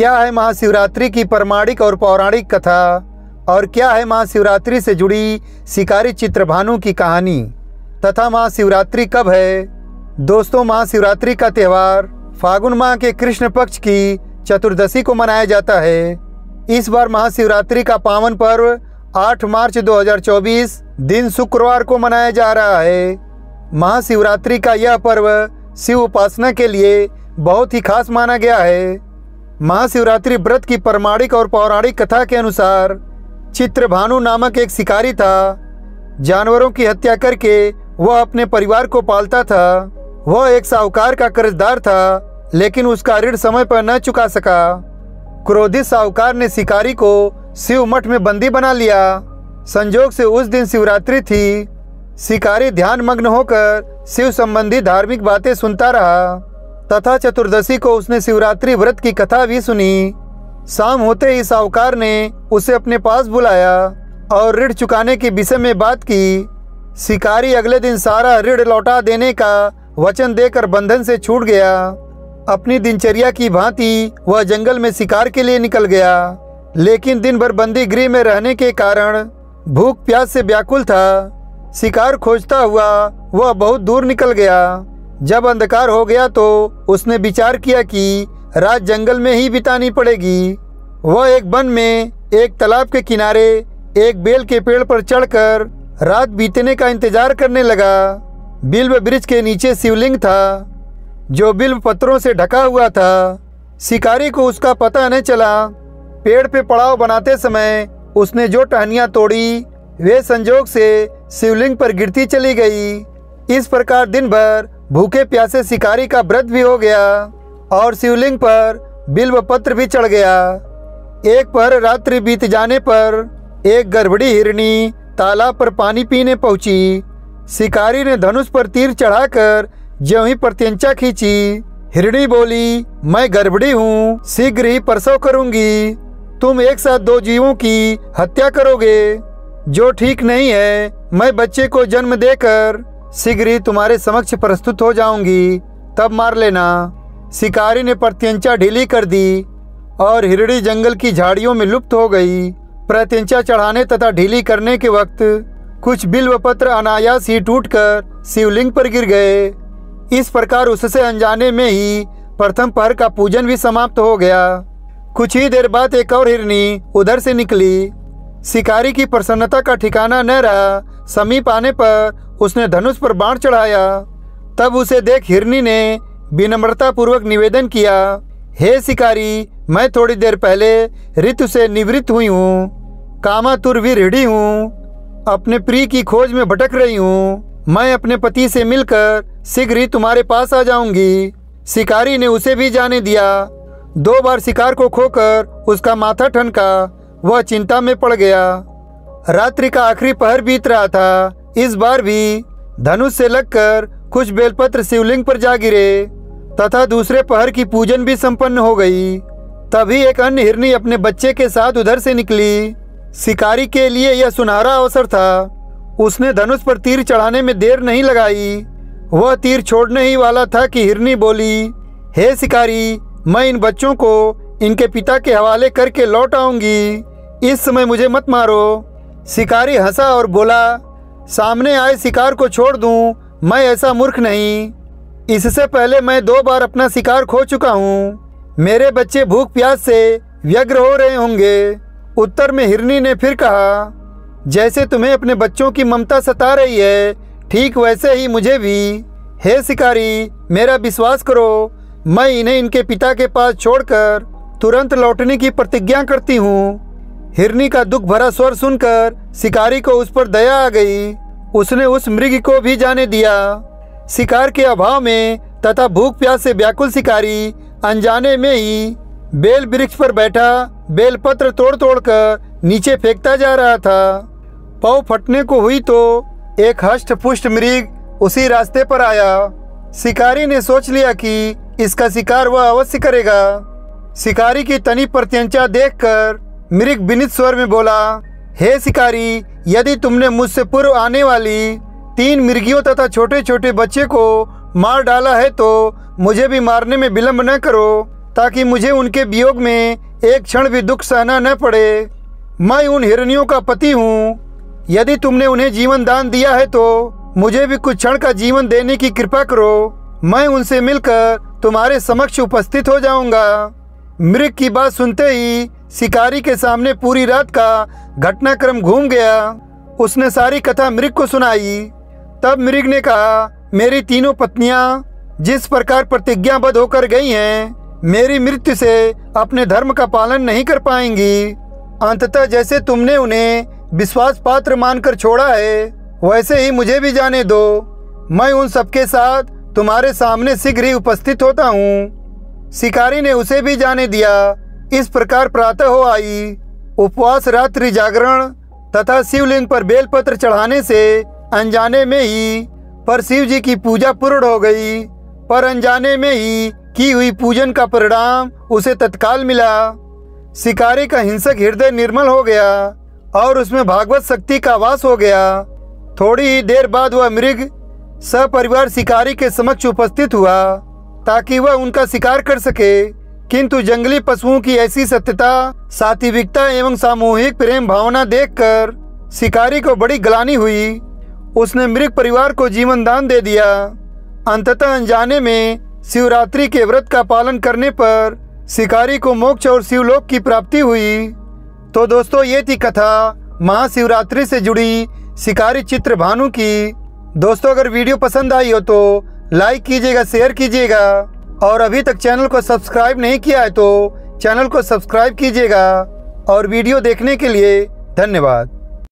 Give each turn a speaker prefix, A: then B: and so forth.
A: क्या है महाशिवरात्रि की प्रमाणिक और पौराणिक कथा और क्या है महाशिवरात्रि से जुड़ी शिकारी चित्रभानु की कहानी तथा महाशिवरात्रि कब है। दोस्तों, महाशिवरात्रि का त्यौहार फागुन माह के कृष्ण पक्ष की चतुर्दशी को मनाया जाता है। इस बार महाशिवरात्रि का पावन पर्व 8 मार्च 2024 दिन शुक्रवार को मनाया जा रहा है। महाशिवरात्रि का यह पर्व शिव उपासना के लिए बहुत ही खास माना गया है। महाशिवरात्रि व्रत की प्रमाणिक और पौराणिक कथा के अनुसार चित्रभानु नामक एक शिकारी था। जानवरों की हत्या करके वह अपने परिवार को पालता था। वह एक साहूकार का कर्जदार था, लेकिन उसका ऋण समय पर न चुका सका। क्रोधित साहूकार ने शिकारी को शिव मठ में बंदी बना लिया। संजोग से उस दिन शिवरात्रि थी। शिकारी ध्यान मग्न होकर शिव संबंधी धार्मिक बातें सुनता रहा तथा चतुर्दशी को उसने शिवरात्रि व्रत की कथा भी सुनी। शाम होते ही साहूकार ने उसे अपने पास बुलाया और ऋण चुकाने के विषय में बात की। शिकारी अगले दिन सारा ऋण लौटा देने का वचन देकर बंधन से छूट गया। अपनी दिनचर्या की भांति वह जंगल में शिकार के लिए निकल गया, लेकिन दिन भर बंदी गृह में रहने के कारण भूख प्यास से व्याकुल था। शिकार खोजता हुआ वह बहुत दूर निकल गया। जब अंधकार हो गया तो उसने विचार किया कि रात जंगल में ही बितानी पड़ेगी। वह एक वन में एक तालाब के किनारे एक बेल के पेड़ पर चढ़कर रात बीतने का इंतजार करने लगा। बिल्व वृक्ष के नीचे शिवलिंग था, जो बिल्व पत्रों से ढका हुआ था। शिकारी को उसका पता न चला। पेड़ पे पड़ाव बनाते समय उसने जो टहनियाँ तोड़ी वे संजोग से शिवलिंग पर गिरती चली गई। इस प्रकार दिन भर भूखे प्यासे शिकारी का व्रत भी हो गया और शिवलिंग पर बिल्व पत्र भी चढ़ गया। एक पहर रात्रि बीत जाने पर एक गर्भड़ी हिरनी तालाब पर पानी पीने पहुंची। शिकारी ने धनुष पर तीर चढ़ाकर ज्यों ही प्रत्यंचा खींची। हिरनी बोली, मैं गर्भड़ी हूँ, शीघ्र ही प्रसव करूंगी। तुम एक साथ 2 जीवों की हत्या करोगे, जो ठीक नहीं है। मैं बच्चे को जन्म देकर शीघ्र ही तुम्हारे समक्ष प्रस्तुत हो जाऊंगी, तब मार लेना। शिकारी ने प्रत्यंचा ढीली कर दी और हिरणी जंगल की झाड़ियों में लुप्त हो गई। प्रत्यंचा चढ़ाने तथा ढीली करने के वक्त कुछ बिल्व पत्र अनायास ही टूटकर शिवलिंग पर गिर गए। इस प्रकार उससे अनजाने में ही प्रथम पहर का पूजन भी समाप्त हो गया। कुछ ही देर बाद एक और हिरनी उधर से निकली। शिकारी की प्रसन्नता का ठिकाना न रहा। समीप आने पर उसने धनुष पर बाण चढ़ाया। तब उसे देख हिरनी ने विनम्रता पूर्वक निवेदन किया, हे शिकारी, मैं थोड़ी देर पहले ऋतु से निवृत्त हुई हूँ। कामातुर वीरहिणी हूँ। अपने प्रिय की खोज में भटक रही हूँ। मैं अपने पति से मिलकर शीघ्र ही तुम्हारे पास आ जाऊंगी। शिकारी ने उसे भी जाने दिया। 2 बार शिकार को खोकर उसका माथा ठनका। वह चिंता में पड़ गया। रात्रि का आखिरी पहर बीत रहा था। इस बार भी धनुष से लगकर कुछ बेलपत्र शिवलिंग पर जा गिरे तथा दूसरे पहर की पूजन भी संपन्न हो गई। तभी एक अन्य हिरनी अपने बच्चे के साथ उधर से निकली। शिकारी के लिए यह सुनहरा अवसर था। उसने धनुष पर तीर चढ़ाने में देर नहीं लगाई। वह तीर छोड़ने ही वाला था कि हिरनी बोली, हे शिकारी, मैं इन बच्चों को इनके पिता के हवाले करके लौट आऊंगी। इस समय मुझे मत मारो। शिकारी हंसा और बोला, सामने आए शिकार को छोड़ दूं, मैं ऐसा मूर्ख नहीं। इससे पहले मैं 2 बार अपना शिकार खो चुका हूँ। मेरे बच्चे भूख प्यास से व्यग्र हो रहे होंगे। उत्तर में हिरनी ने फिर कहा, जैसे तुम्हें अपने बच्चों की ममता सता रही है, ठीक वैसे ही मुझे भी। हे शिकारी, मेरा विश्वास करो, मैं इन्हें इनके पिता के पास छोड़कर तुरंत लौटने की प्रतिज्ञा करती हूँ। हिरनी का दुख भरा स्वर सुनकर शिकारी को उस पर दया आ गई। उसने उस मृग को भी जाने दिया। शिकार के अभाव में तथा भूख प्यास से व्याकुल शिकारी अनजाने में ही बेल वृक्ष पर बैठा बेलपत्र तोड़ तोड़ कर नीचे फेंकता जा रहा था। पाँव फटने को हुई तो एक हष्ट पुष्ट मृग उसी रास्ते पर आया। शिकारी ने सोच लिया कि इसका शिकार वह अवश्य करेगा। शिकारी की तनी प्रत्यंचा देखकर मृग विनीत स्वर में बोला, हे शिकारी, यदि तुमने मुझसे पूर्व आने वाली 3 मृगियों तथा छोटे छोटे बच्चे को मार डाला है तो मुझे भी मारने में विलंब न करो। ताकि मुझे उनके वियोग में एक क्षण भी दुख सहना न पड़े। मैं उन हिरनियों का पति हूँ। यदि तुमने उन्हें जीवन दान दिया है तो मुझे भी कुछ क्षण का जीवन देने की कृपा करो। मैं उनसे मिलकर तुम्हारे समक्ष उपस्थित हो जाऊंगा। मृग की बात सुनते ही शिकारी के सामने पूरी रात का घटनाक्रम घूम गया। उसने सारी कथा मृग को सुनाई। तब मृग ने कहा, मेरी तीनों पत्नियां जिस प्रकार प्रतिज्ञाबद्ध होकर गई हैं, मेरी मृत्यु से अपने धर्म का पालन नहीं कर पाएंगी। अंततः जैसे तुमने उन्हें विश्वास पात्र मानकर छोड़ा है, वैसे ही मुझे भी जाने दो। मैं उन सबके साथ तुम्हारे सामने शीघ्र ही उपस्थित होता हूँ। शिकारी ने उसे भी जाने दिया। इस प्रकार प्रातः हो आई। उपवास, रात्रि जागरण तथा शिवलिंग पर बेलपत्र चढ़ाने से अनजाने में ही पर शिव जी की पूजा पूर्ण हो गई। पर अनजाने में ही की हुई पूजन का परिणाम उसे तत्काल मिला। शिकारी का हिंसक हृदय निर्मल हो गया और उसमें भागवत शक्ति का वास हो गया। थोड़ी ही देर बाद वह मृग सपरिवार शिकारी के समक्ष उपस्थित हुआ ताकि वह उनका शिकार कर सके। किंतु जंगली पशुओं की ऐसी सत्यता, सात्विकता एवं सामूहिक प्रेम भावना देखकर शिकारी को बड़ी ग्लानि हुई। उसने मृग परिवार को जीवन दान दे दिया। अंततः अनजाने में शिवरात्रि के व्रत का पालन करने पर शिकारी को मोक्ष और शिवलोक की प्राप्ति हुई। तो दोस्तों, ये थी कथा महाशिवरात्रि से जुड़ी शिकारी चित्रभानु की। दोस्तों, अगर वीडियो पसंद आई हो तो लाइक कीजिएगा, शेयर कीजिएगा और अभी तक चैनल को सब्सक्राइब नहीं किया है तो चैनल को सब्सक्राइब कीजिएगा। और वीडियो देखने के लिए धन्यवाद।